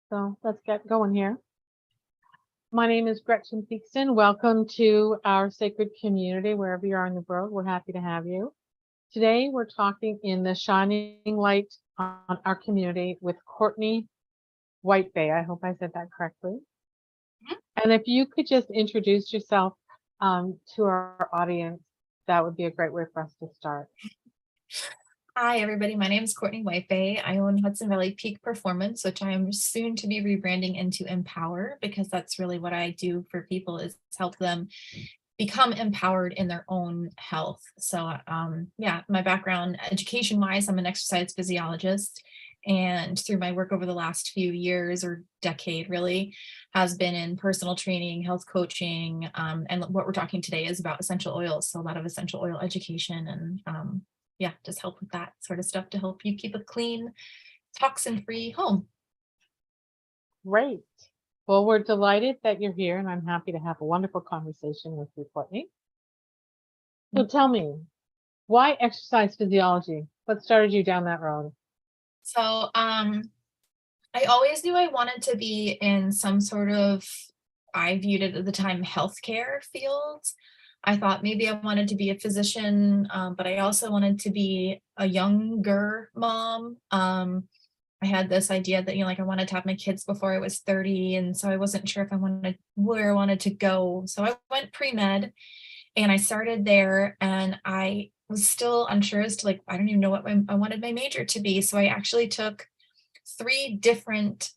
So let's get going here. My name is Gretchen Peakston. Welcome to our sacred community, wherever you are in the world. We're happy to have you. Today, we're talking in the shining light on our community with Cortney White Bay. I hope I said that correctly. And if you could just introduce yourself to our audience, that would be a great way for us to start. Hi, everybody. My name is Cortney Whitebay. I own Hudson Valley Peak Performance, which I am soon to be rebranding into Empower, because that's really what I do for people, is help them become empowered in their own health. So my background education wise, I'm an exercise physiologist. And through my work over the last few years or decade really has been in personal training, health coaching, and what we're talking today is about essential oils. So a lot of essential oil education and just help with that sort of stuff to help you keep a clean, toxin-free home. Great. Well, we're delighted that you're here, and I'm happy to have a wonderful conversation with you, Cortney. So tell me, why exercise physiology? What started you down that road? So I always knew I wanted to be in some sort of, I viewed it at the time, healthcare field. I thought maybe I wanted to be a physician, but I also wanted to be a younger mom. I had this idea that, I wanted to have my kids before I was 30. And so I wasn't sure if where I wanted to go. So I went pre-med and I started there, and I was still unsure as to I don't even know what I wanted my major to be. So I actually took 3 different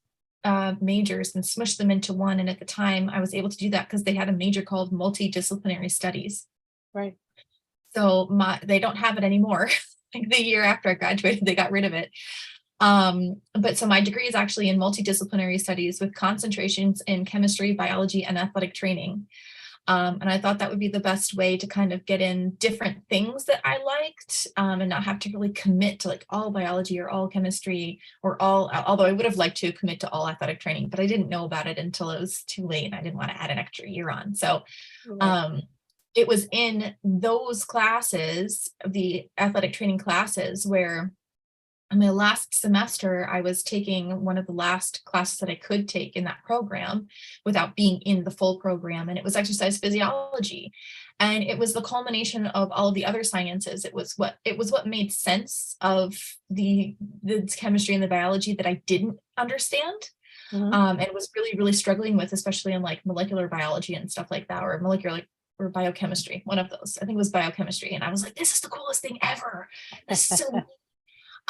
majors and smushed them into one. And at the time I was able to do that because they had a major called multidisciplinary studies. Right. So they don't have it anymore. The year after I graduated, they got rid of it. But so my degree is actually in multidisciplinary studies with concentrations in chemistry, biology, and athletic training. And I thought that would be the best way to kind of get in different things that I liked, and not have to really commit to all biology or all chemistry or although I would have liked to commit to all athletic training, but I didn't know about it until it was too late and I didn't want to add an extra year on. So it was in those classes, the athletic training classes, where in my last semester, I was taking one of the last classes that I could take in that program without being in the full program. And it was exercise physiology. And it was the culmination of all of the other sciences. It was what made sense of the chemistry and the biology that I didn't understand. And was really, really struggling with, especially in molecular biology and stuff like that, or molecular or biochemistry, one of those. I think it was biochemistry. And I was like, this is the coolest thing ever. This is so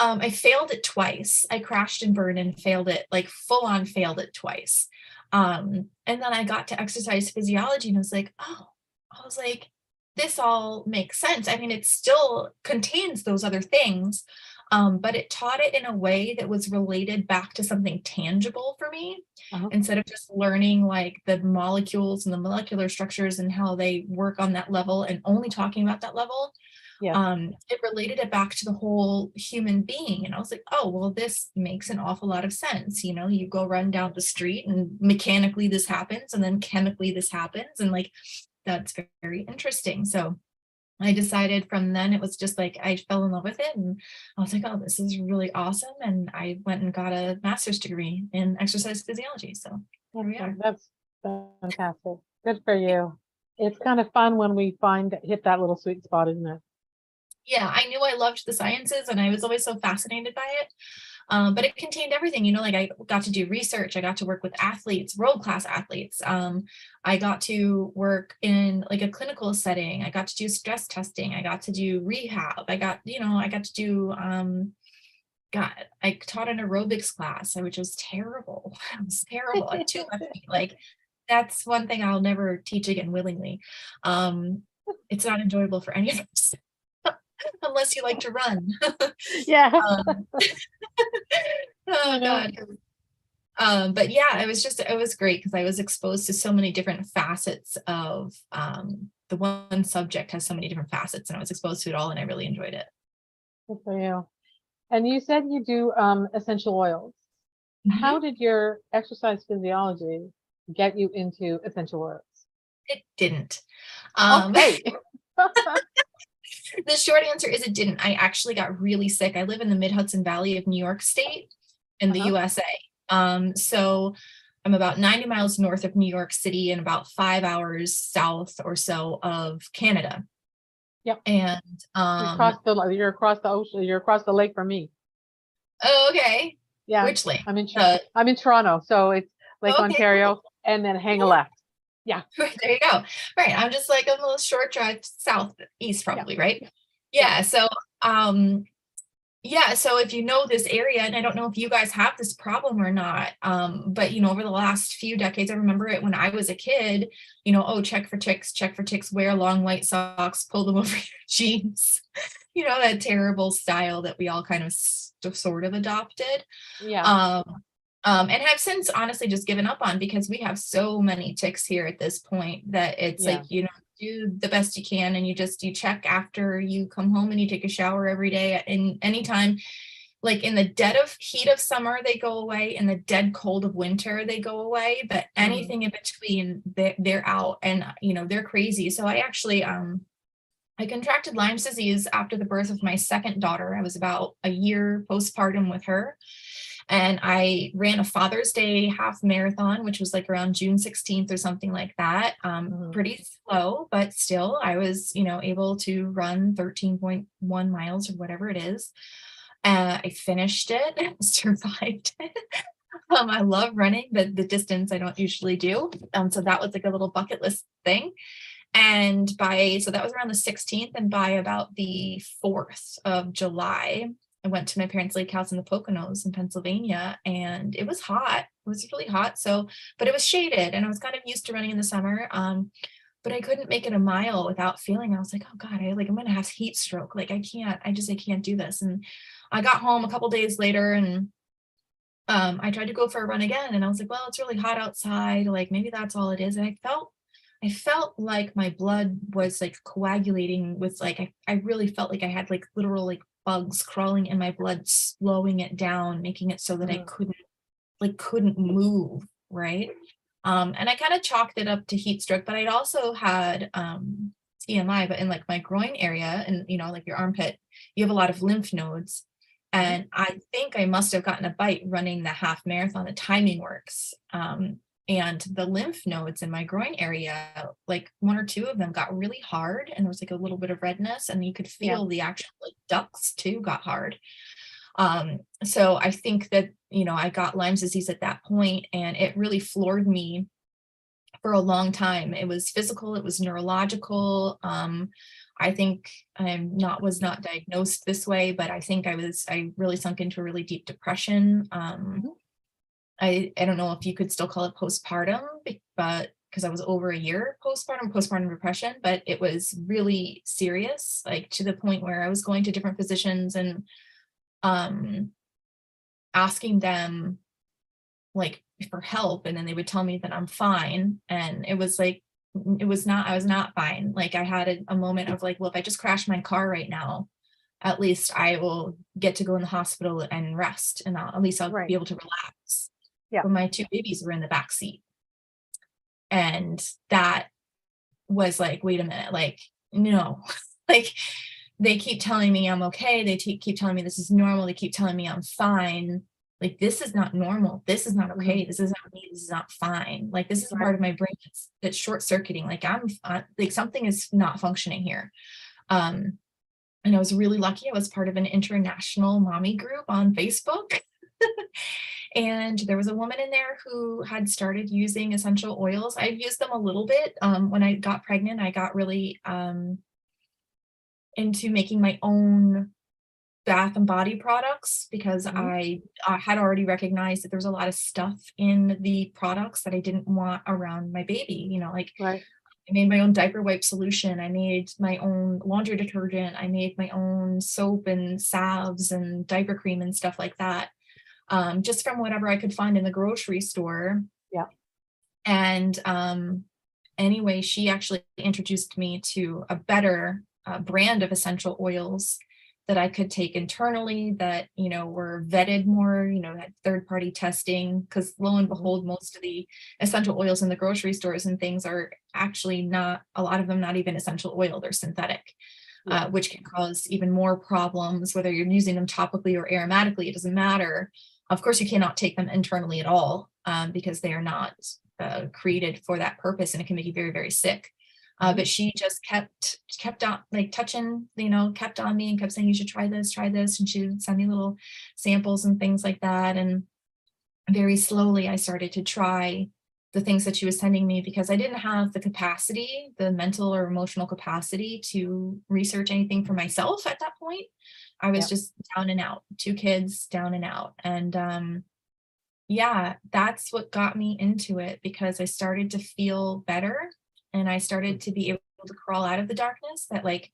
I failed it twice. I crashed and burned and failed it, full on failed it twice. And then I got to exercise physiology and I was like, this all makes sense. I mean, it still contains those other things, but it taught it in a way that was related back to something tangible for me, instead of just learning the molecules and the molecular structures and how they work on that level and only talking about that level. It related it back to the whole human being. And I was like, oh, well, this makes an awful lot of sense. You go run down the street and mechanically this happens, and then chemically this happens. And that's very interesting. So I decided from then, it was just I fell in love with it. And I was like, oh, this is really awesome. And I went and got a master's degree in exercise physiology. So here we are. That's fantastic. Good for you. It's kind of fun when we hit that little sweet spot, isn't it? Yeah, I knew I loved the sciences and I was always so fascinated by it. But it contained everything, I got to do research. I got to work with athletes, world-class athletes. I got to work in a clinical setting. I got to do stress testing. I got to do rehab. I got to do, I taught an aerobics class, which was terrible. It was terrible. I too left me. That's one thing I'll never teach again willingly. It's not enjoyable for any of us. Unless you like to run. Yeah. Oh God. But yeah, it was great because I was exposed to so many different facets of the one subject has so many different facets, and I was exposed to it all and I really enjoyed it. Good for you. And you said you do essential oils. How did your exercise physiology get you into essential oils? It didn't. Okay. The short answer is it didn't. I actually got really sick. I live in the Mid-Hudson Valley of New York State in the USA. So I'm about 90 miles north of New York City and about 5 hours south or so of Canada. Yep. And You're across the ocean. You're across the lake from me. oh, okay. Yeah. Which lake? I'm in Toronto, so it's Lake Okay, cool. Ontario, and then hang a left. Yeah. There you go. Right. I'm just like a little short drive southeast, Yeah. probably, right? Yeah. Yeah. So yeah, so if you know this area, and I don't know if you guys have this problem or not, but over the last few decades, I remember it when I was a kid, oh, check for ticks, wear long white socks, pull them over your jeans, that terrible style that we all kind of sort of adopted. Yeah. And have since honestly just given up on, because we have so many ticks here at this point that it's Yeah. like, do the best you can, and you check after you come home, and you take a shower every day, and anytime, like in the dead of heat of summer they go away, in the dead cold of winter they go away, but anything in between, they're out, and they're crazy. So I actually I contracted Lyme's disease after the birth of my second daughter. I was about a year postpartum with her. And I ran a Father's Day half marathon, which was like around June 16th or something like that. Pretty slow, but still I was, able to run 13.1 miles or whatever it is. I finished it, survived it. I love running, but the distance I don't usually do. So that was like a little bucket list thing. And so that was around the 16th, and by about the 4th of July, I went to my parents' lake house in the Poconos in Pennsylvania, and it was hot. It was really hot. But it was shaded, and I was kind of used to running in the summer. But I couldn't make it a mile without feeling, I was like, oh God, I'm going to have heat stroke. Like I can't do this. And I got home a couple days later, and I tried to go for a run again, and I was like, well, it's really hot outside. Like maybe that's all it is. And I felt like my blood was like coagulating with I really felt like I had like literal like bugs crawling in my blood, slowing it down, making it so that I couldn't move, right? And I kind of chalked it up to heat stroke, but I'd also had TMI, but in like my groin area, and like your armpit, you have a lot of lymph nodes. And I think I must have gotten a bite running the half marathon. The timing works. And the lymph nodes in my groin area, like one or two of them got really hard, and there was like a little bit of redness, and you could feel the actual like ducts too got hard. So I think that, I got Lyme's disease at that point, and it really floored me for a long time. It was physical, it was neurological. I think was not diagnosed this way, but I think I really sunk into a really deep depression. I don't know if you could still call it postpartum, but because I was over a year postpartum depression, but it was really serious, like to the point where I was going to different physicians and asking them like for help, and then they would tell me that I'm fine, and I was not fine. Like I had a moment of like, well, if I just crash my car right now, at least I will get to go in the hospital and rest, and at least I'll be able to relax. Yeah. But my two babies were in the back seat, and that was like, wait a minute, like no, like they keep telling me I'm okay, they keep telling me this is normal, they keep telling me I'm fine. Like this is not normal, this is not okay, this is not me, this is not fine. Like this is a part of my brain that's short circuiting. Like I'm like something is not functioning here. And I was really lucky. I was part of an international mommy group on Facebook. And there was a woman in there who had started using essential oils. I've used them a little bit. When I got pregnant, I got really into making my own bath and body products, because I had already recognized that there's a lot of stuff in the products that I didn't want around my baby. I made my own diaper wipe solution. I made my own laundry detergent. I made my own soap and salves and diaper cream and stuff like that. Just from whatever I could find in the grocery store. Yeah. And anyway, she actually introduced me to a better brand of essential oils that I could take internally that, were vetted more, that third-party testing, because lo and behold, most of the essential oils in the grocery stores and things are actually not, a lot of them not even essential oil, they're synthetic. Which can cause even more problems, whether you're using them topically or aromatically, it doesn't matter. Of course, you cannot take them internally at all, because they are not created for that purpose, and it can make you very, very sick. But she just kept on like touching, kept on me and kept saying, you should try this, try this. And she would send me little samples and things like that. And very slowly I started to try the things that she was sending me, because I didn't have the capacity, the mental or emotional capacity to research anything for myself at that point. I was just down and out, 2 kids, down and out. And yeah, that's what got me into it, because I started to feel better and I started to be able to crawl out of the darkness, that like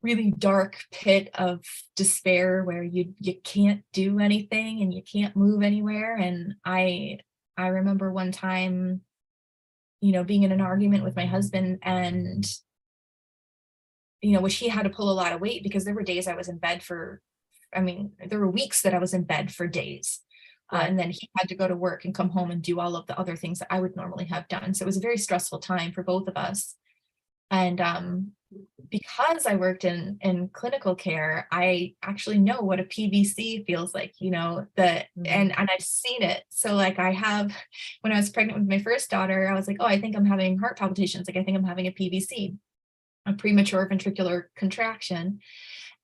really dark pit of despair where you can't do anything and you can't move anywhere. And I remember one time, being in an argument with my husband, and which he had to pull a lot of weight, because there were days I was in bed for, there were weeks that I was in bed for days. And then he had to go to work and come home and do all of the other things that I would normally have done. So it was a very stressful time for both of us. And because I worked in clinical care, I actually know what a PVC feels like, and I've seen it. So like when I was pregnant with my first daughter, I was like, oh, I think I'm having heart palpitations. Like I think I'm having a PVC, a premature ventricular contraction.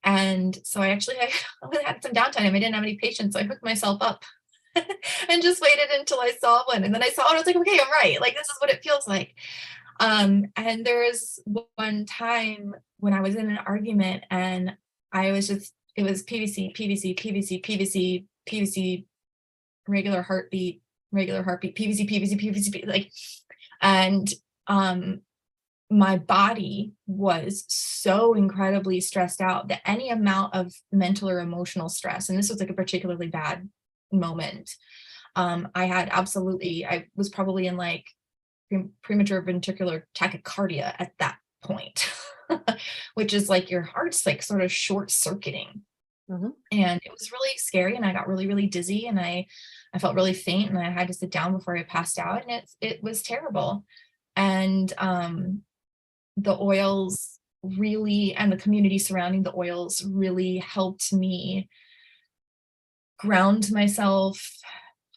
And so I actually had some downtime. I didn't have any patients, so I hooked myself up and just waited until I saw one. And then I saw it, I was like, okay, I'm right. Like, this is what it feels like. And there was one time when I was in an argument, and it was PVC, PVC, PVC, PVC, PVC, regular heartbeat, PVC, PVC, PVC, like, and my body was so incredibly stressed out that any amount of mental or emotional stress, and this was like a particularly bad moment, I was probably in like premature ventricular tachycardia at that point, which is like your heart's like sort of short circuiting. And it was really scary, and I got really, really dizzy, and I felt really faint, and I had to sit down before I passed out, and it was terrible. And the oils really, and the community surrounding the oils really helped me ground myself,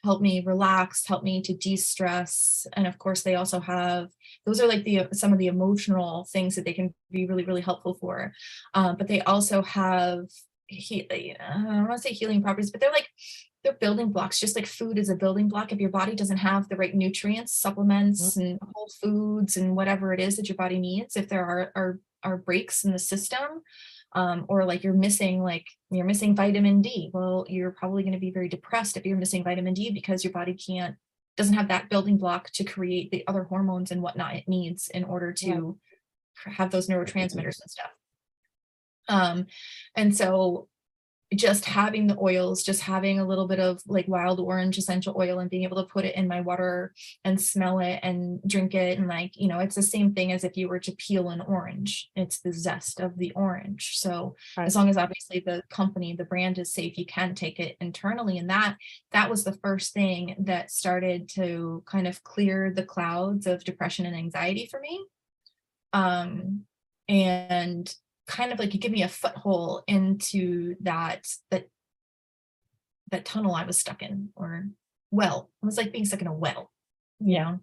help me relax, help me to de-stress. And of course, they also have, those are like some of the emotional things that they can be really, really helpful for. But they also have, I don't want to say healing properties, but they're building blocks, just like food is a building block. If your body doesn't have the right nutrients, supplements, and whole foods, and whatever it is that your body needs, if there are breaks in the system, or like you're missing vitamin D, well, you're probably going to be very depressed if you're missing vitamin D, because your body doesn't have that building block to create the other hormones and whatnot it needs in order to have those neurotransmitters and stuff. And so just having the oils, just having a little bit of like wild orange essential oil and being able to put it in my water and smell it and drink it. And like, it's the same thing as if you were to peel an orange. It's the zest of the orange. So as long as obviously the brand is safe, you can take it internally. And that was the first thing that started to kind of clear the clouds of depression and anxiety for me. And kind of like you give me a foothold into that tunnel I was stuck in, or well, it was like being stuck in a well, and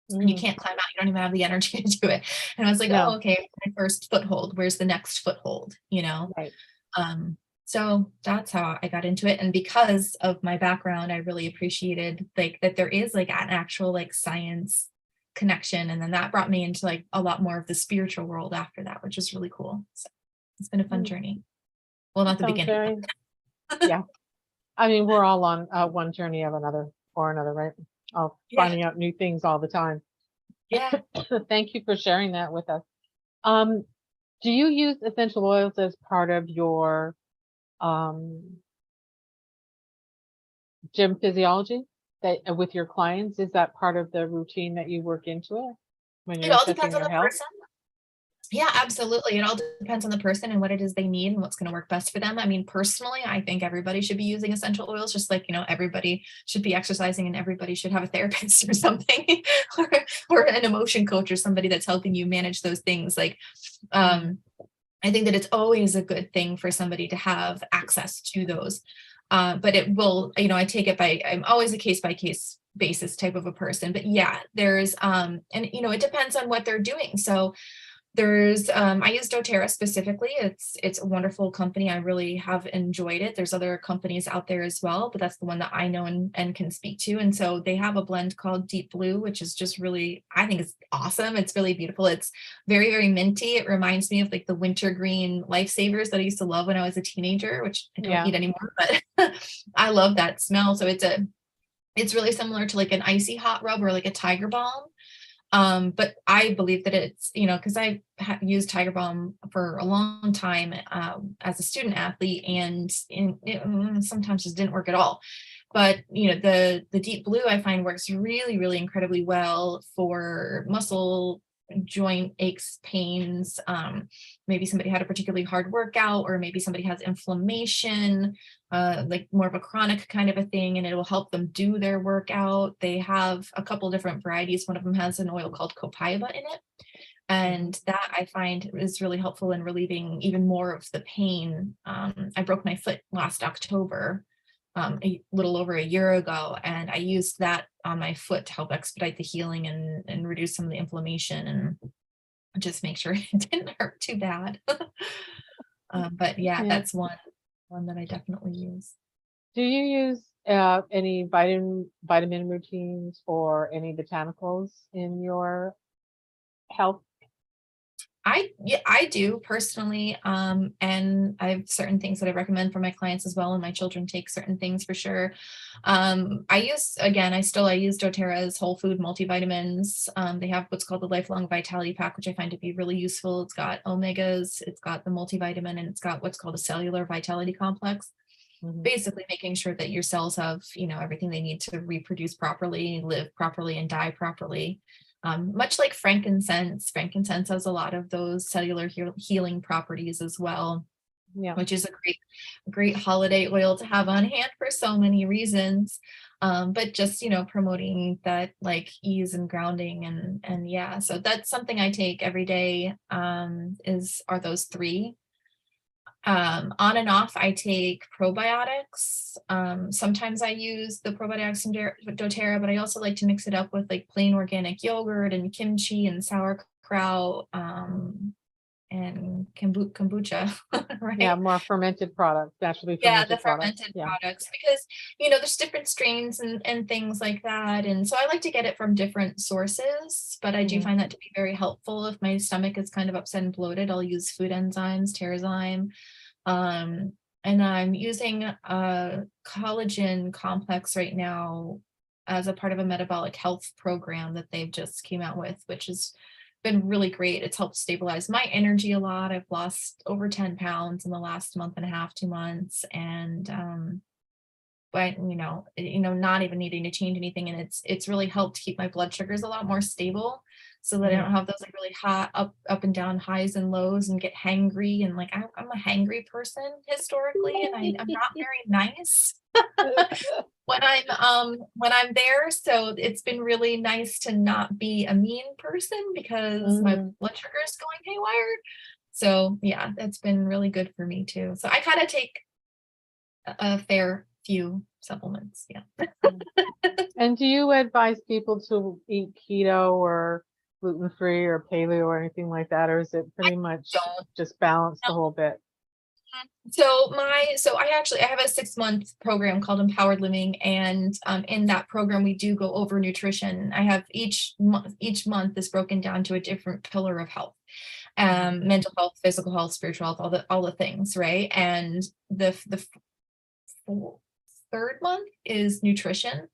you can't climb out, you don't even have the energy to do it. And I was like, oh, okay, my first foothold, where's the next foothold, so that's how I got into it. And because of my background, I really appreciated like that there is like an actual like science connection. And then that brought me into like a lot more of the spiritual world after that, which is really cool. So it's been a fun journey. Well, not the beginning. Yeah. I mean, we're all on one journey of another, right? Finding out new things all the time. Yeah. Thank you for sharing that with us. Do you use essential oils as part of your gym physiology with your clients? Is that part of the routine that you work into it when you're all depends on your the health? person. Yeah, absolutely. It all depends on the person and what it is they need and what's going to work best for them. I mean, personally, I think everybody should be using essential oils, just like, everybody should be exercising and everybody should have a therapist or something, or an emotion coach or somebody that's helping you manage those things. Like, I think that it's always a good thing for somebody to have access to those. But it will, I take it I'm always a case by case basis type of a person. But yeah, there's, and it depends on what they're doing. So there's, I use doTERRA specifically. It's a wonderful company. I really have enjoyed it. There's other companies out there as well, but that's the one that I know and can speak to. And so they have a blend called Deep Blue, which is just really, I think it's awesome. It's really beautiful. It's very, very minty. It reminds me of like the wintergreen lifesavers that I used to love when I was a teenager, which I don't eat anymore, but I love that smell. So it's really similar to like an icy hot rub or like a Tiger Balm. But I believe that it's, because I used Tiger Balm for a long time as a student athlete, and it sometimes just didn't work at all. But, the Deep Blue I find works really, really incredibly well for muscle joint aches, pains. Maybe somebody had a particularly hard workout, or maybe somebody has inflammation, like more of a chronic kind of a thing, and it will help them do their workout. They have a couple different varieties. One of them has an oil called copaiba in it. And that I find is really helpful in relieving even more of the pain. I broke my foot last October, a little over a year ago, and I used that on my foot to help expedite the healing and reduce some of the inflammation and just make sure it didn't hurt too bad. But yeah, that's one that I definitely use. Do you use any vitamin routines or any botanicals in your health? I do personally. And I have certain things that I recommend for my clients as well. And my children take certain things for sure. I use doTERRA's whole food multivitamins. They have what's called the Lifelong Vitality Pack, which I find to be really useful. It's got omegas, it's got the multivitamin, and it's got what's called a cellular vitality complex. Basically making sure that your cells have, everything they need to reproduce properly, live properly, and die properly. Much like frankincense has a lot of those cellular healing properties as well, which is a great holiday oil to have on hand for so many reasons. But just, promoting that like ease and grounding and yeah, so that's something I take every day, are those three. On and off, I take probiotics. Sometimes I use the probiotics in doTERRA, but I also like to mix it up with like plain organic yogurt and kimchi and sauerkraut, and kombucha, right? Yeah, more fermented products, naturally Yeah, fermented the products. fermented products, because, there's different strains and things like that. And so I like to get it from different sources, but I do find that to be very helpful. If my stomach is kind of upset and bloated, I'll use food enzymes, Terrazyme. And I'm using a collagen complex right now as a part of a metabolic health program that they've just came out with, which has been really great. It's helped stabilize my energy a lot. I've lost over 10 pounds in the last month and a half, 2 months. And, but not even needing to change anything. And it's really helped keep my blood sugars a lot more stable, so that I don't have those like really hot up and down highs and lows and get hangry. And like, I'm a hangry person historically, and I'm not very nice when I'm there. So it's been really nice to not be a mean person, because my blood sugar is going haywire. So yeah, that's been really good for me too. So I kind of take a fair few supplements. Yeah. And do you advise people to eat keto or gluten-free or paleo or anything like that? Or is it pretty much just balanced the whole bit? So I have a 6-month program called Empowered Living, and in that program we do go over nutrition. I have each month is broken down to a different pillar of health, mental health, physical health, spiritual health, all the things, right? And the third month is nutrition.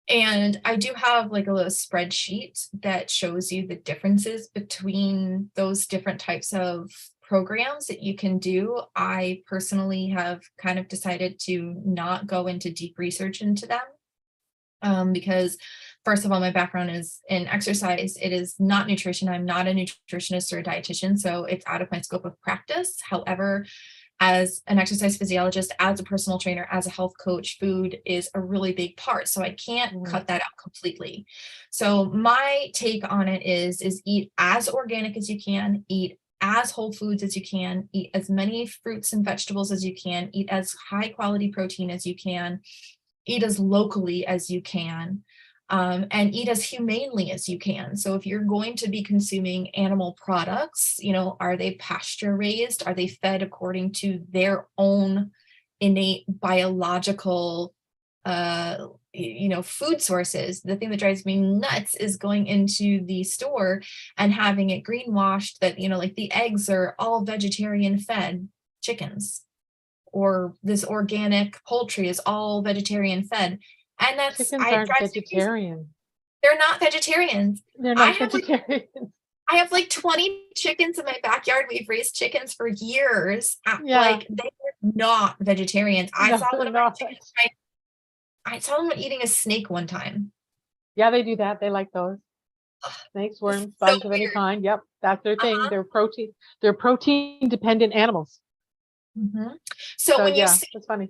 And I do have like a little spreadsheet that shows you the differences between those different types of programs that you can do. I personally have kind of decided to not go into deep research into them, because first of all, my background is in exercise. It is not nutrition. I'm not a nutritionist or a dietitian, so it's out of my scope of practice. However, as an exercise physiologist, as a personal trainer, as a health coach, food is a really big part. So I can't cut that out completely. So my take on it is eat as organic as you can, eat as whole foods as you can, eat as many fruits and vegetables as you can, eat as high quality protein as you can, eat as locally as you can, and eat as humanely as you can. So if you're going to be consuming animal products, are they pasture raised? Are they fed according to their own innate biological food sources? The thing that drives me nuts is going into the store and having it greenwashed that, like the eggs are all vegetarian fed chickens, or this organic poultry is all vegetarian fed. And Chickens aren't drives me crazy. vegetarian. They're not vegetarians. They're not vegetarians. I have like 20 chickens in my backyard. We've raised chickens for years. Yeah. Like, they are not vegetarians. I saw one of my chickens I saw them eating a snake one time. Yeah, they do that. They like those. Snakes, worms, So bugs of any weird. kind. Yep, that's their thing. Uh-huh. They're protein dependent animals. Mm-hmm. So when yeah, you see that's funny.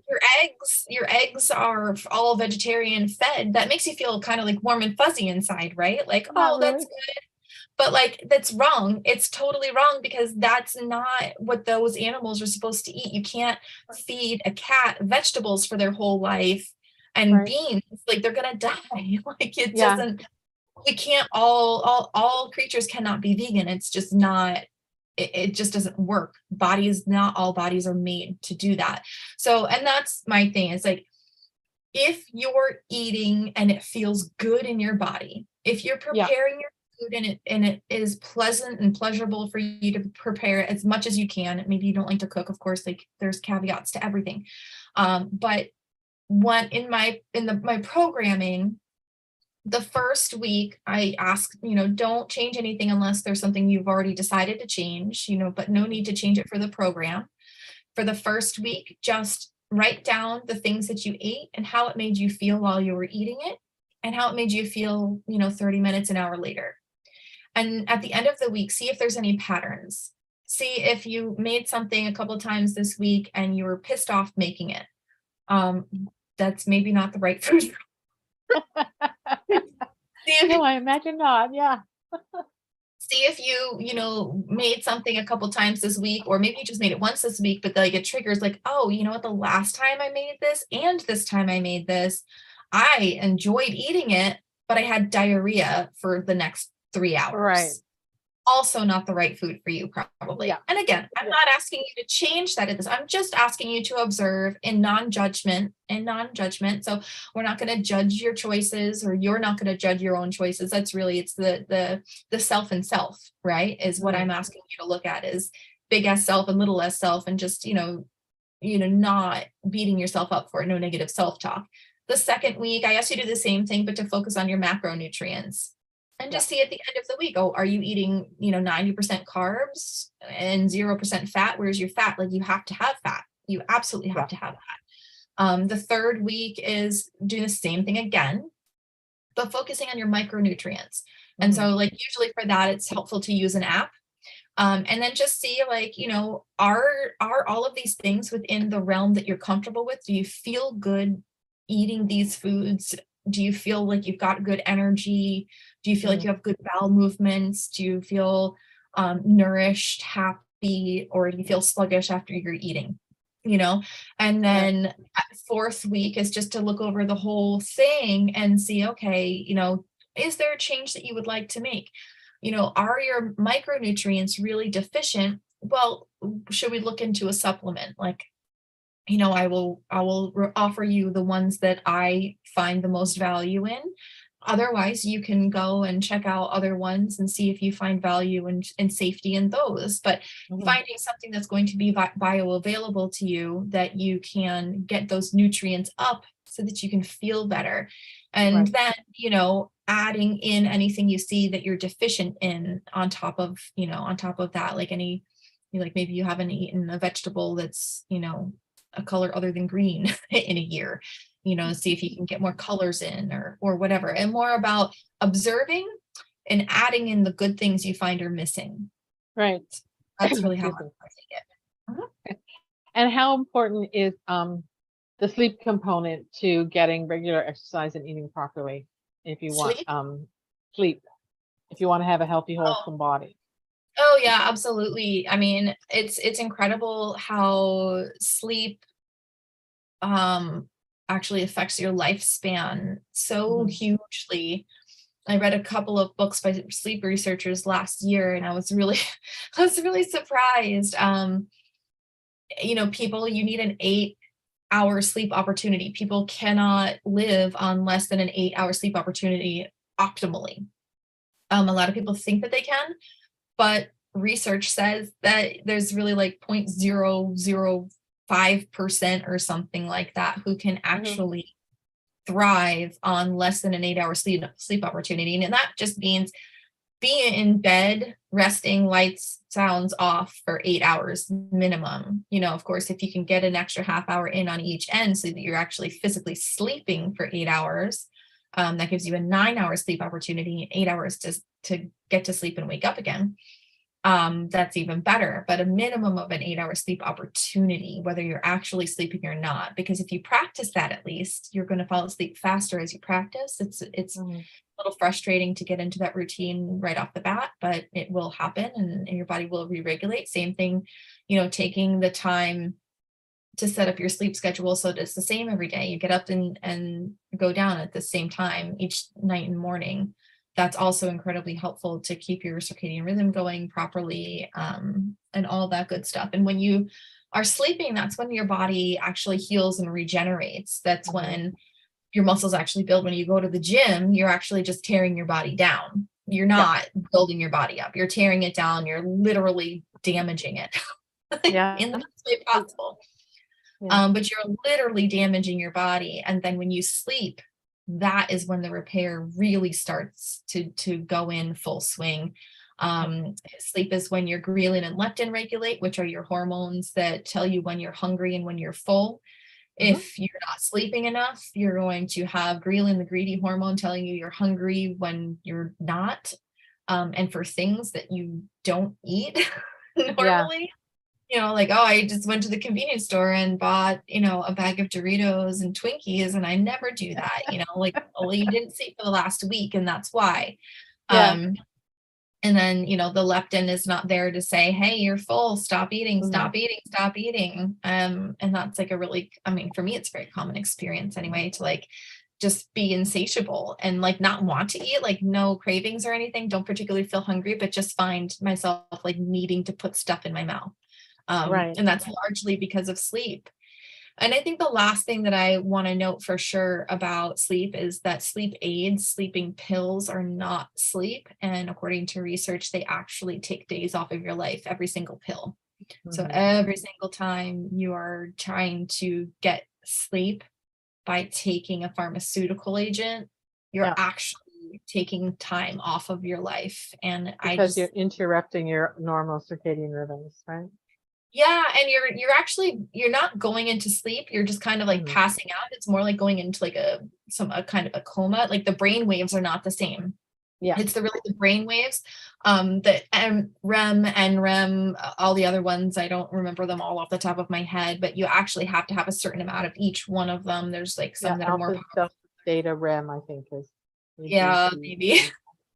your eggs are all vegetarian fed, that makes you feel kind of like warm and fuzzy inside, right? Like, Not really. that's good. But like, that's wrong. It's totally wrong, because that's not what those animals are supposed to eat. You can't feed a cat vegetables for their whole life and Right. beans. Like, they're gonna die. Like, it Yeah. doesn't. We can't all creatures cannot be vegan. It's just not. It just doesn't work. Not all bodies are made to do that. So, and that's my thing. It's like, if you're eating and it feels good in your body, if you're preparing your food and it is pleasant and pleasurable for you to prepare it as much as you can. Maybe you don't like to cook, of course, like there's caveats to everything. But in my programming, the first week I ask, don't change anything unless there's something you've already decided to change, but no need to change it for the program. For the first week, just write down the things that you ate and how it made you feel while you were eating it, and how it made you feel, 30 minutes, an hour later. And at the end of the week, see if there's any patterns. See if you made something a couple of times this week and you were pissed off making it. That's maybe not the right food. No, I imagine not. Yeah. See if you made something a couple times this week, or maybe you just made it once this week, but like it triggers like, oh, you know what, the last time I made this and this time I made this, I enjoyed eating it, but I had diarrhea for the next 3 hours. Right. Also not the right food for you, probably. Yeah. And again, I'm not asking you to change that. I'm just asking you to observe in non-judgment. So we're not going to judge your choices, or you're not going to judge your own choices. That's really, it's the self and self, right? Is what I'm asking you to look at, is big S self and little S self, and just, not beating yourself up for it. No negative self-talk. The second week, I asked you to do the same thing, but to focus on your macronutrients. And just see at the end of the week, are you eating, 90% carbs and 0% fat? Where's your fat? Like, you have to have fat. You absolutely have to have that. The third week is doing the same thing again, but focusing on your micronutrients. And so, like, usually for that, it's helpful to use an app. And then just see, like, are all of these things within the realm that you're comfortable with? Do you feel good eating these foods? Do you feel like you've got good energy? Do you feel like you have good bowel movements? Do you feel nourished, happy, or do you feel sluggish after you're eating? And then fourth week is just to look over the whole thing and see, okay, is there a change that you would like to make? Are your micronutrients really deficient? Well, should we look into a supplement? Like, I will offer you the ones that I find the most value in. Otherwise, you can go and check out other ones and see if you find value and safety in those. But finding something that's going to be bioavailable to you, that you can get those nutrients up so that you can feel better. And then, adding in anything you see that you're deficient in on top of that, like maybe you haven't eaten a vegetable that's, a color other than green in a year, see if you can get more colors in or whatever, and more about observing and adding in the good things you find are missing. Right. That's really how I'm using it. And how important is the sleep component to getting regular exercise and eating properly? If you want sleep, if you want to have a healthy, wholesome body. Oh yeah, absolutely. I mean, it's incredible how sleep actually affects your lifespan so Mhm. hugely. I read a couple of books by sleep researchers last year, and I was really I was really surprised. People, you need an 8-hour sleep opportunity. People cannot live on less than an 8-hour sleep opportunity optimally. A lot of people think that they can, but research says that there's really like 0.005% or something like that who can Mhm. actually thrive on less than an 8-hour sleep opportunity. And that just means being in bed, resting, lights, sounds off for 8 hours minimum. Of course, if you can get an extra half hour in on each end so that you're actually physically sleeping for 8 hours, that gives you a 9-hour sleep opportunity, 8 hours to get to sleep and wake up again. That's even better, but a minimum of an 8-hour sleep opportunity, whether you're actually sleeping or not. Because if you practice that, at least you're going to fall asleep faster as you practice. It's Mhm. a little frustrating to get into that routine right off the bat, but it will happen, and your body will re-regulate. Same thing, taking the time to set up your sleep schedule so that it's the same every day. You get up and go down at the same time each night and morning. That's also incredibly helpful to keep your circadian rhythm going properly, and all that good stuff. And when you are sleeping, that's when your body actually heals and regenerates. That's Mhm. when your muscles actually build. When you go to the gym, you're actually just tearing your body down. You're Yeah. not building your body up. You're tearing it down. You're literally damaging it Yeah. in the best way possible. Yeah. But you're literally damaging your body. And then when you sleep, that is when the repair really starts to go in full swing. Sleep is when your ghrelin and leptin regulate, which are your hormones that tell you when you're hungry and when you're full. Mhm. If you're not sleeping enough, you're going to have ghrelin, the greedy hormone, telling you you're hungry when you're not, and for things that you don't eat Yeah. normally. Like, oh, I just went to the convenience store and bought, a bag of Doritos and Twinkies, and I never do that, like, oh, well, you didn't sleep for the last week, and that's why. Yeah. Um, and then, the leptin is not there to say, hey, you're full, stop eating, Mhm. stop eating, stop eating. And that's like a really, I mean, for me, it's a very common experience anyway, to like just be insatiable and like not want to eat, like no cravings or anything, don't particularly feel hungry, but just find myself like needing to put stuff in my mouth. Right. And that's largely because of sleep. And I think the last thing that I want to note for sure about sleep is that sleep aids, sleeping pills are not sleep. And according to research, they actually take days off of your life, every single pill. So Mhm. every single time you are trying to get sleep by taking a pharmaceutical agent, you're Yeah. actually taking time off of your life. And I Because you're just interrupting your normal circadian rhythms, right? Yeah, and you're not going into sleep, you're just kind of like Mhm. passing out. It's more like going into like a kind of a coma. Like the brain waves are not the same. Yeah. It's the brain waves, the REM, NREM, all the other ones. I don't remember them all off the top of my head, but you actually have to have a certain amount of each one of them. There's like Yeah. some that are more Alpha, powerful. delta, theta, REM, I think is A, B, Yeah, C, maybe.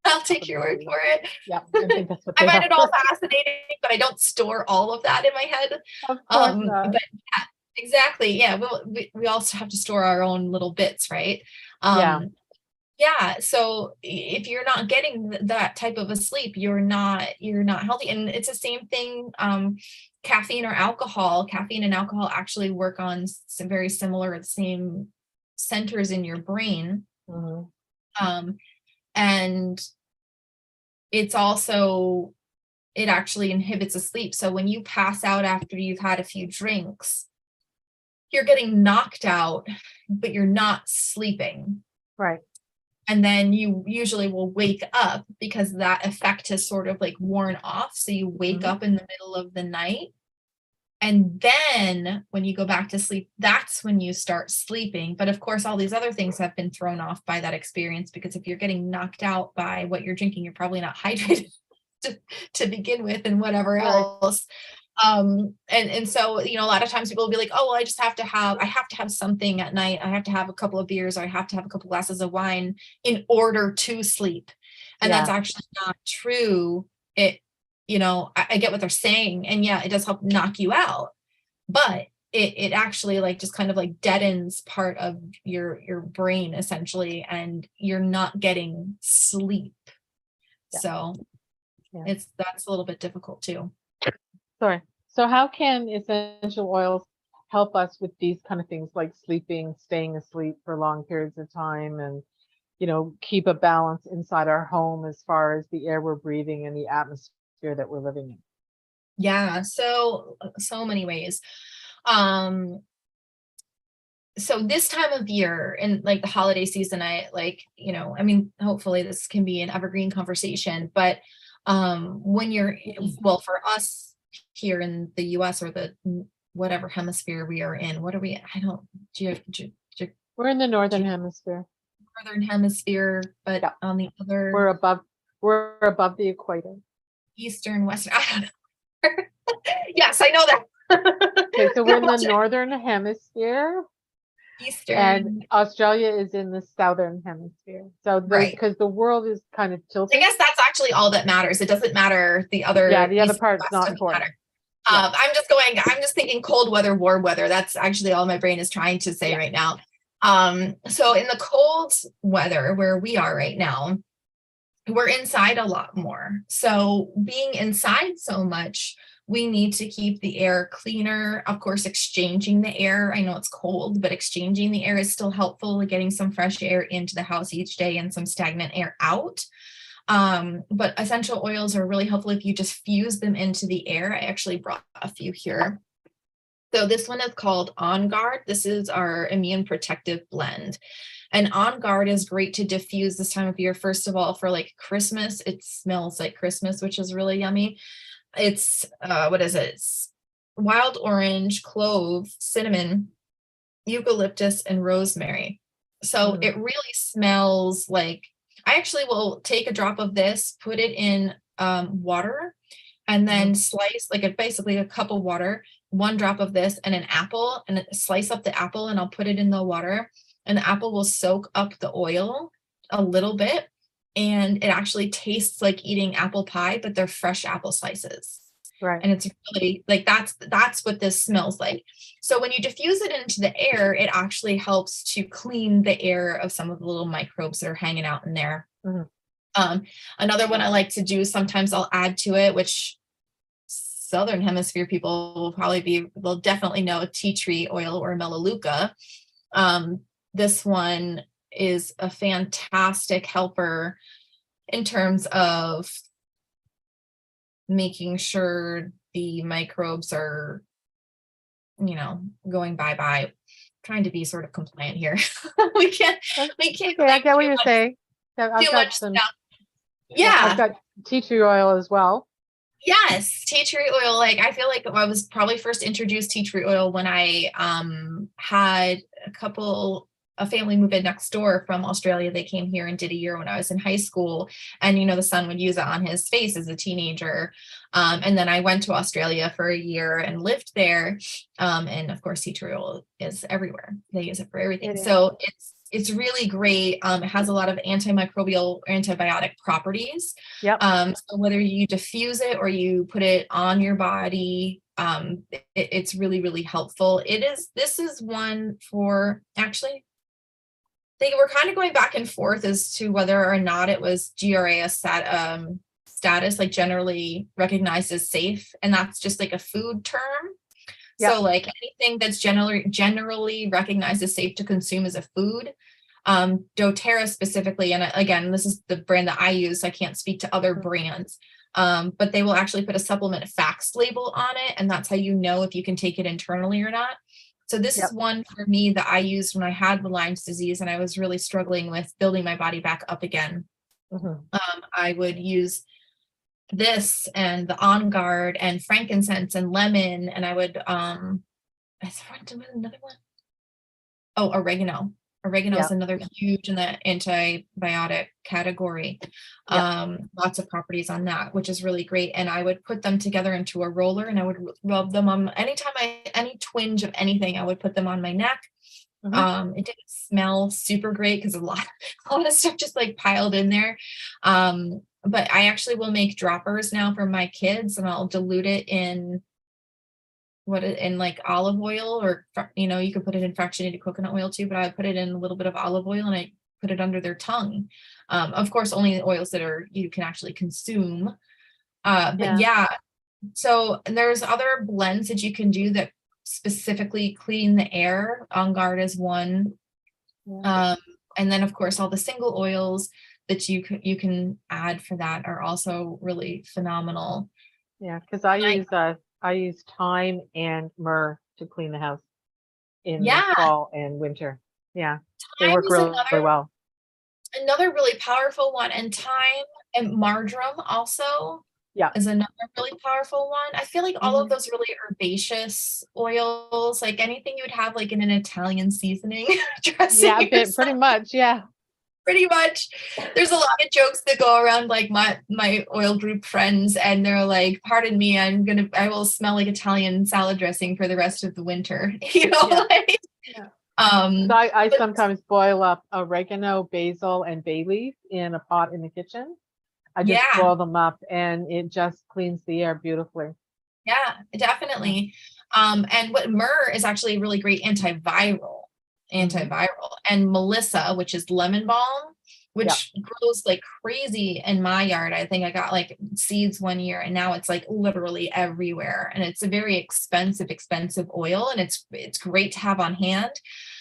I'll alpha, take your beta, word beta. for it. Yeah, I think that's what I they find are. it all fascinating, but I don't store all of that in my head. Of course not. But yeah, exactly. Yeah, we also have to store our own little bits, right? Yeah. Um, yeah. So if you're not getting that type of a sleep, you're not healthy. And it's the same thing. Caffeine or alcohol. Caffeine and alcohol actually work on some very similar, same centers in your brain. Mhm. Um, and it's also it actually inhibits a sleep. So when you pass out after you've had a few drinks, you're getting knocked out, but you're not sleeping. Right. And then you usually will wake up because that effect has sort of like worn off. So you wake Mhm. up in the middle of the night. And then when you go back to sleep, that's when you start sleeping. But of course, all these other things have been thrown off by that experience, because if you're getting knocked out by what you're drinking, you're probably not hydrated to begin with, and whatever Right. else. And so, a lot of times people will be like, oh, well, I have to have something at night. I have to have a couple of beers, or I have to have a couple glasses of wine in order to sleep. And Yeah. that's actually not true. It I get what they're saying, and yeah, it does help knock you out, but it actually like just kind of like deadens part of your brain essentially, and you're not getting sleep. Yeah. So Yeah. that's a little bit difficult too. Sorry. So how can essential oils help us with these kind of things like sleeping, staying asleep for long periods of time, and keep a balance inside our home as far as the air we're breathing and the atmosphere that we're living in? Yeah, so many ways. So this time of year in like the holiday season, hopefully this can be an evergreen conversation, but when you're, well, for us here in the US, or the whatever hemisphere we are in, what are we, I don't, We're in the northern hemisphere. northern hemisphere, but Yeah. on the other We're above the equator. eastern, western, I don't know. Yes, I know that. Okay, so we're in the northern hemisphere, Eastern, and Australia is in the southern hemisphere. So right. because the world is kind of I tilted. guess that's actually all that matters. It doesn't matter the other. Yeah, the other east, part is west, not doesn't important. matter. Yeah. I'm just thinking cold weather, warm weather. That's actually all my brain is trying to say right now. So in the cold weather where we are right now, we're inside a lot more. So being inside so much, we need to keep the air cleaner. Of course, exchanging the air. I know it's cold, but exchanging the air is still helpful, getting some fresh air into the house each day and some stagnant air out. But essential oils are really helpful if you just fuse them into the air. I actually brought a few here. So this one is called On Guard. This is our immune protective blend. And On Guard is great to diffuse this time of year. First of all, for like Christmas, it smells like Christmas, which is really yummy. It's, what is it? It's wild orange, clove, cinnamon, eucalyptus, and rosemary. So it really smells like, I actually will take a drop of this, put it in water, and then slice basically a cup of water, 1 drop of this, and an apple, and slice up the apple, and I'll put it in the water, and the apple will soak up the oil a little bit, and it actually tastes like eating apple pie, but they're fresh apple slices. Right. And it's really like that's what this smells like. So when you diffuse it into the air, it actually helps to clean the air of some of the little microbes that are hanging out in there. Another one I like to do, sometimes I'll add to it, which Southern Hemisphere people will definitely know, tea tree oil or melaleuca. This one is a fantastic helper in terms of making sure the microbes are, going bye-bye. Trying to be sort of compliant here. we can't. Okay, I get what you're saying. I've got some. Yeah, I've got tea tree oil as well. Yes, tea tree oil. Like I feel like I was probably first introduced tea tree oil when I had a family move in next door from Australia. They came here and did a year when I was in high school, and the son would use it on his face as a teenager. And then I went to Australia for a year and lived there. And of course, tea tree oil is everywhere. They use it for everything. So it's really great. It has a lot of antimicrobial, antibiotic properties. Yep. So whether you diffuse it or you put it on your body, it's really, really helpful. This is one for, actually, they were kind of going back and forth as to whether or not it was GRAS status, like generally recognized as safe. And that's just like a food term. Yep. So like anything that's generally recognized as safe to consume as a food, doTERRA specifically, and again, this is the brand that I use, so I can't speak to other brands, but they will actually put a supplement facts label on it, and that's how you know if you can take it internally or not. So this is one for me that I used when I had the Lyme's disease and I was really struggling with building my body back up again. I would use this and the On Guard and frankincense and lemon, and I would another one. Oh, oregano. Oregano is another huge in the antibiotic category. Lots of properties on that, which is really great. And I would put them together into a roller, and I would rub them on anytime any twinge of anything, I would put them on my neck. It didn't smell super great because a lot of stuff just like piled in there. But I actually will make droppers now for my kids, and I'll dilute it in like olive oil, or you could put it in fractionated coconut oil too, but I put it in a little bit of olive oil and I put it under their tongue. Of course, only the oils that you can actually consume. But yeah, so and there's other blends that you can do that specifically clean the air. On Guard is one. And then of course all the single oils that you can add for that are also really phenomenal. Yeah, because I use thyme and myrrh to clean the house in the Yeah, fall and winter. Yeah, they thyme work is really, really well. another really powerful one, and thyme and marjoram also Yeah. is another really powerful one. I feel like all of Mhm. those really herbaceous oils, like anything you would have like in an Italian seasoning Yeah, dressing or pretty something, much. Yeah. pretty much. There's a lot of jokes that go around like my oil group friends, and they're like, pardon me, I will smell like Italian salad dressing for the rest of the winter. Yeah. Like Yeah. So um I but sometimes boil up oregano, basil, and bay leaf in a pot in the kitchen. I just yeah, boil them up and it just cleans the air beautifully. yeah, Yeah. definitely. And what myrrh is actually really great Hmm. antiviral, and Melissa, which is lemon balm, Yeah. which grows like crazy in my yard. I think I got like seeds one year, and now it's like literally everywhere. And it's a very expensive oil, and it's great to have on hand.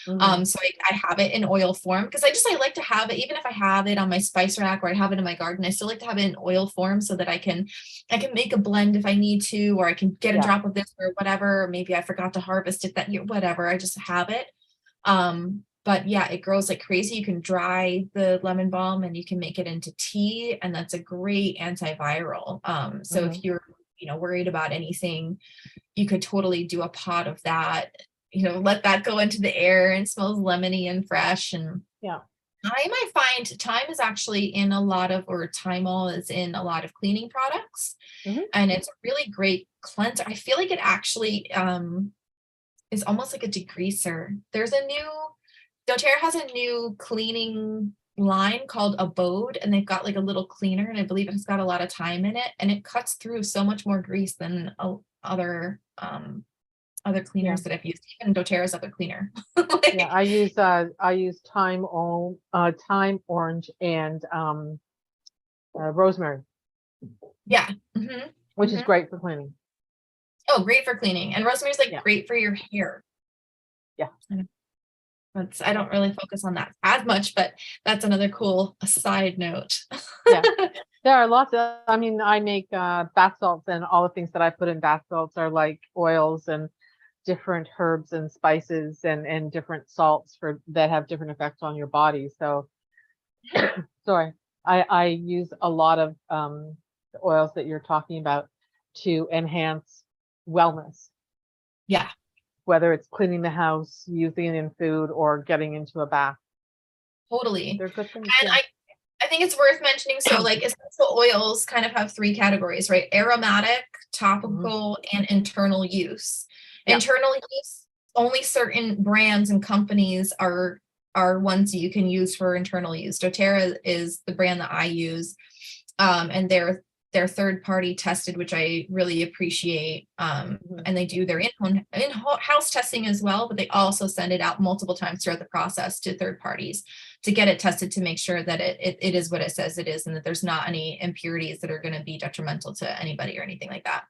Hmm. So I have it in oil form because I like to have it, even if I have it on my spice rack or I have it in my garden, I still like to have it in oil form so that I can make a blend if I need to, or I can get a Yeah. drop of this or whatever. Or maybe I forgot to harvest it that year, whatever. I just have it. But yeah, it grows like crazy. You can dry the lemon balm and you can make it into tea, and that's a great antiviral. So Hmm. if you're, worried about anything, you could totally do a pot of that, let that go into the air, and smells lemony and fresh. And Yeah. I might find thyme is actually in a lot of, or thymol is in a lot of cleaning products, Hmm. and it's a really great cleanser. I feel like it actually is almost like a degreaser. doTERRA has a new cleaning line called Abode, and they've got like a little cleaner, and I believe it's got a lot of thyme in it, and it cuts through so much more grease than other Yeah. cleaners that I've used, even doTERRA's other cleaner. Yeah. Like, I use thyme, orange, and rosemary, yeah. Hmm. which is Hmm. great for cleaning. Oh, great for cleaning. And rosemary's like Yeah. great for your hair. Yeah. I Yeah. don't really focus on that as much, but that's another cool side note. Yeah. There are lots of, I mean, I make bath salts, and all the things that I put in bath salts are like oils and different herbs and spices and different salts for that have different effects on your body. So sorry, I use a lot of the oils that you're talking about to enhance wellness, Yeah, whether it's cleaning the house, using it in food, or getting into a bath. totally. They're good things. And Yeah. I think it's worth mentioning. So, like, essential oils kind of have three categories, right? Aromatic, Mhm. topical, and internal use. Yeah. Internal use, only certain brands and companies are ones you can use for internal use. doTERRA is the brand that I use, and they're third party tested, which I really appreciate. Mhm. And they do their in-house testing as well, but they also send it out multiple times throughout the process to third parties to get it tested to make sure that it is what it says it is, and that there's not any impurities that are going to be detrimental to anybody or anything like that.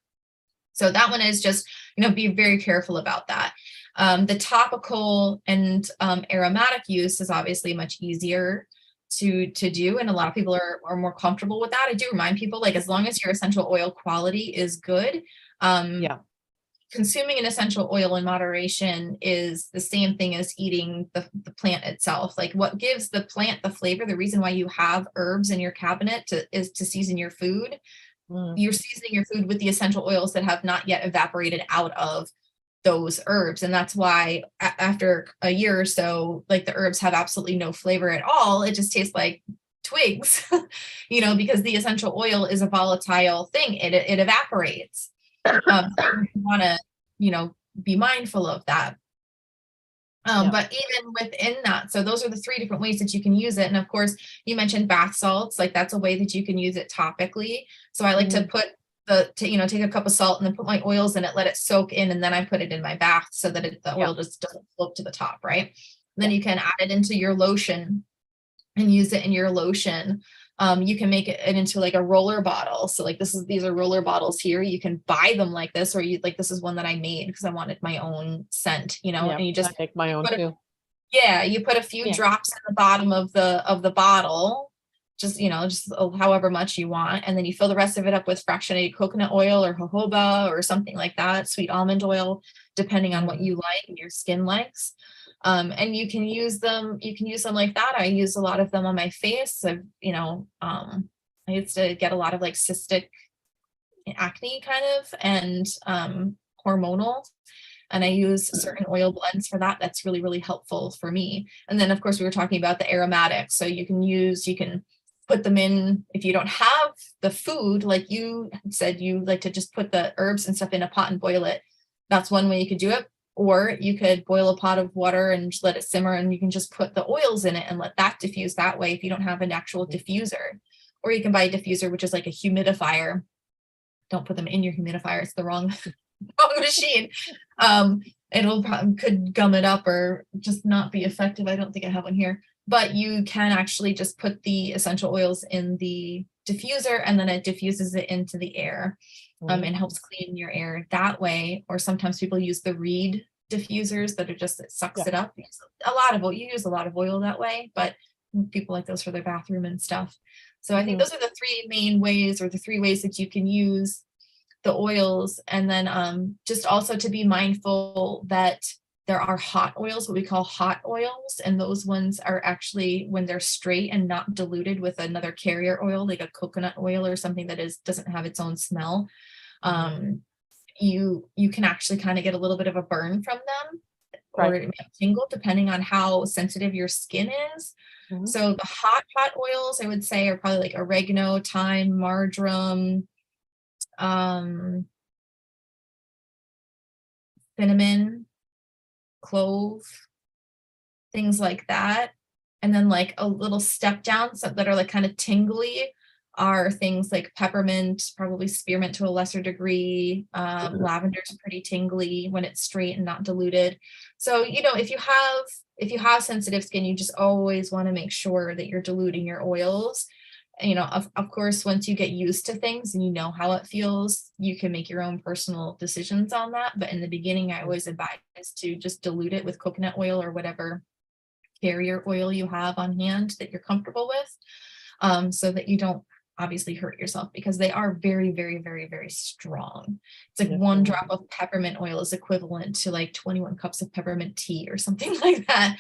So that one is just, be very careful about that. The topical and aromatic use is obviously much easier to do, and a lot of people are more comfortable with that. I do remind people, like, as long as your essential oil quality is good, um, Yeah. consuming an essential oil in moderation is the same thing as eating the plant itself. Like, what gives the plant the flavor, the reason why you have herbs in your cabinet is to season your food. Mhm. You're seasoning your food with the essential oils that have not yet evaporated out of those herbs. And that's why after a year or so, like, the herbs have absolutely no flavor at all. It just tastes like twigs, because the essential oil is a volatile thing. It evaporates. So you want to, be mindful of that. Yeah. But even within that, so those are the 3 different ways that you can use it. And of course, you mentioned bath salts, like that's a way that you can use it topically. So I like to put take a cup of salt and then put my oils in it, let it soak in, and then I put it in my bath so that the oil just doesn't float to the top, right? And then you can add it into your lotion and use it in your lotion. You can make it into like a roller bottle. So like these are roller bottles here. You can buy them like this, or this is one that I made because I wanted my own scent, and you just I make my own too. you put a few drops in the bottom of the bottle, just however much you want, and then you fill the rest of it up with fractionated coconut oil or jojoba or something like that, sweet almond oil, depending on what you like and your skin likes. And you can use them like that. I use a lot of them on my face. I used to get a lot of like cystic acne kind of, and hormonal. And I use certain oil blends for that. That's really, really helpful for me. And then of course we were talking about the aromatics. So you can put them in if you don't have the food, like you said, you like to just put the herbs and stuff in a pot and boil it. That's one way you could do it. Or you could boil a pot of water and let it simmer, and you can just put the oils in it and let that diffuse that way if you don't have an actual diffuser. Or you can buy a diffuser, which is like a humidifier. Don't put them in your humidifier. It's the wrong machine. Could gum it up or just not be effective. I don't think I have one here, but you can actually just put the essential oils in the diffuser, and then it diffuses it into the air, and helps clean your air that way. Or sometimes people use the reed diffusers that are just, it sucks it up. You use a lot of oil that way, but people like those for their bathroom and stuff. So I think those are the 3 main ways, or the 3 ways that you can use the oils. And then just also to be mindful that there are hot oils, what we call hot oils, and those ones are actually when they're straight and not diluted with another carrier oil, like a coconut oil or something that doesn't have its own smell. You can actually kind of get a little bit of a burn from them, or it may tingle depending on how sensitive your skin is. So the hot oils, I would say, are probably like oregano, thyme, marjoram, cinnamon, clove, things like that. And then like a little step down, so that are like kind of tingly, are things like peppermint, probably spearmint to a lesser degree. Lavender is pretty tingly when it's straight and not diluted. So if you have sensitive skin, you just always want to make sure that you're diluting your oils. Of course, once you get used to things and you know how it feels, you can make your own personal decisions on that. But in the beginning, I always advise to just dilute it with coconut oil or whatever carrier oil you have on hand that you're comfortable with, so that you don't obviously hurt yourself, because they are very, very, very, very strong. It's like 1 drop of peppermint oil is equivalent to like 21 cups of peppermint tea or something like that.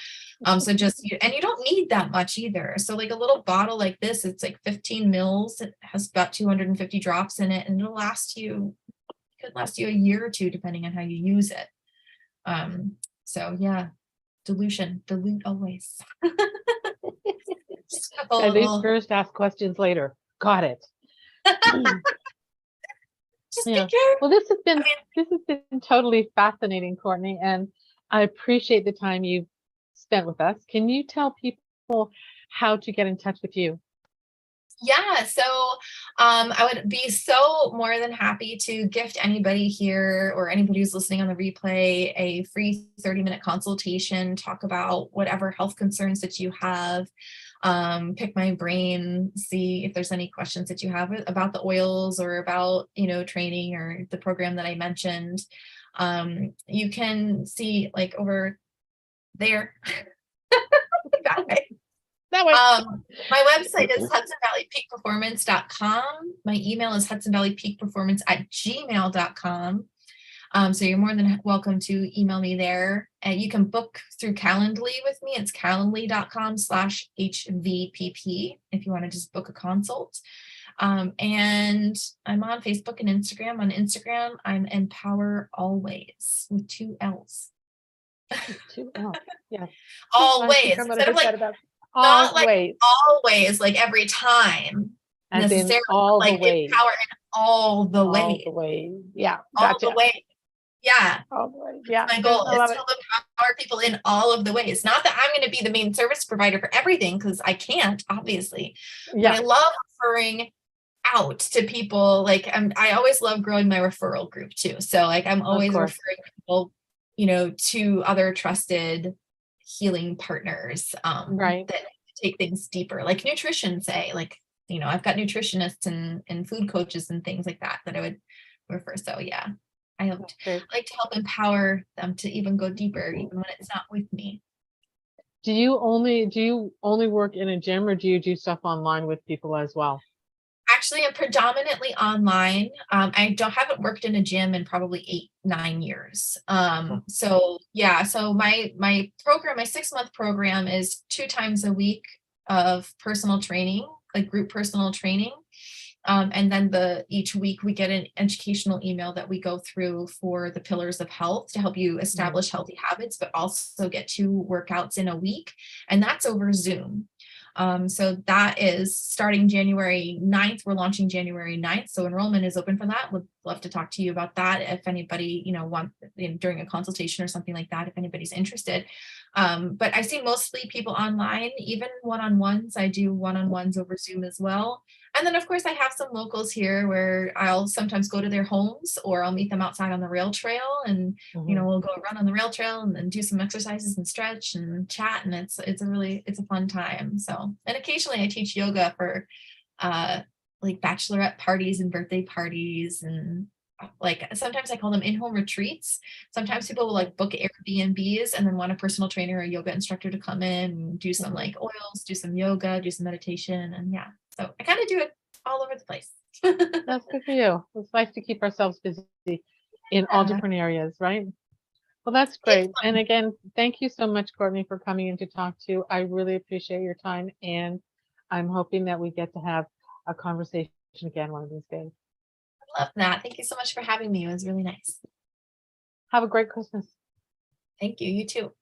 So and you don't need that much either. So like a little bottle like this, it's like 15 mils. It has about 250 drops in it, and it'll could last you a year or 2, depending on how you use it. So yeah, dilute always. Ladies first, ask questions later. Got it. Well, this has been totally fascinating, Cortney, and I appreciate the time you've spent with us. Can you tell people how to get in touch with you? Yeah, so I would be so more than happy to gift anybody here or anybody who's listening on the replay a free 30-minute consultation, talk about whatever health concerns that you have, pick my brain, see if there's any questions that you have about the oils or about, training or the program that I mentioned. You can see like over there. That way. My website is hudsonvalleypeakperformance.com. My email is hudsonvalleypeakperformance@gmail.com. So you're more than welcome to email me there. And you can book through Calendly with me. It's calendly.com/HVPP if you want to just book a consult. And I'm on Facebook and Instagram. On Instagram, I'm Empower Always with 2 L's. 2 L's. Yeah. Always. Instead of like, not like always, like every time. As in all like the way. Empower in all the way. All the way. Yeah. Gotcha. All the way. Yeah. Oh boy. Yeah, My goal I is love to it. help empower people in all of the ways. Not that I'm going to be the main service provider for everything, because I can't, obviously, but Yeah, I love referring out to people. Like I always love growing my referral group too. So like I'm of always course. referring people, to other trusted healing partners Right. that take things deeper, like nutrition, say, like, I've got nutritionists and food coaches and things like that I would refer. So yeah, I That's great. like to help empower them to even go deeper, even when it's not with me. Do you only work in a gym, or do you do stuff online with people as well? Actually, I'm predominantly online. I haven't worked in a gym in probably 8, 9 years. So yeah, so my program, my 6-month program, is 2 times a week of personal training, like group personal training. And then each week we get an educational email that we go through for the pillars of health to help you Mhm. establish healthy habits, but also get 2 workouts in a week. And that's over Zoom. So that is starting January 9th. We're launching January 9th. So enrollment is open for that. Would love to talk to you about that if anybody, wants, during a consultation or something like that, if anybody's interested. But I see mostly people online, even one-on-ones. I do one-on-ones over Zoom as well. And then, of course, I have some locals here where I'll sometimes go to their homes, or I'll meet them outside on the rail trail, and Mhm. we'll go run on the rail trail and then do some exercises and stretch and chat, and it's a fun time. So, and occasionally I teach yoga for uh like bachelorette parties and birthday parties, and like sometimes I call them in-home retreats. Sometimes people will like book Airbnbs and then want a personal trainer or yoga instructor to come in and do some Mhm. like oils, do some yoga, do some meditation, and yeah. So I kind of do it all over the place. That's good for you. It's nice to keep ourselves busy in all Yeah, different areas, right? Well, that's it's great. And again, thank you so much, Courtney, for coming in to talk to. I really appreciate your time, and I'm hoping that we get to have a conversation again one of these days. love that. Thank you so much for having me. It was really nice. Have a great Christmas. Thank you. You too.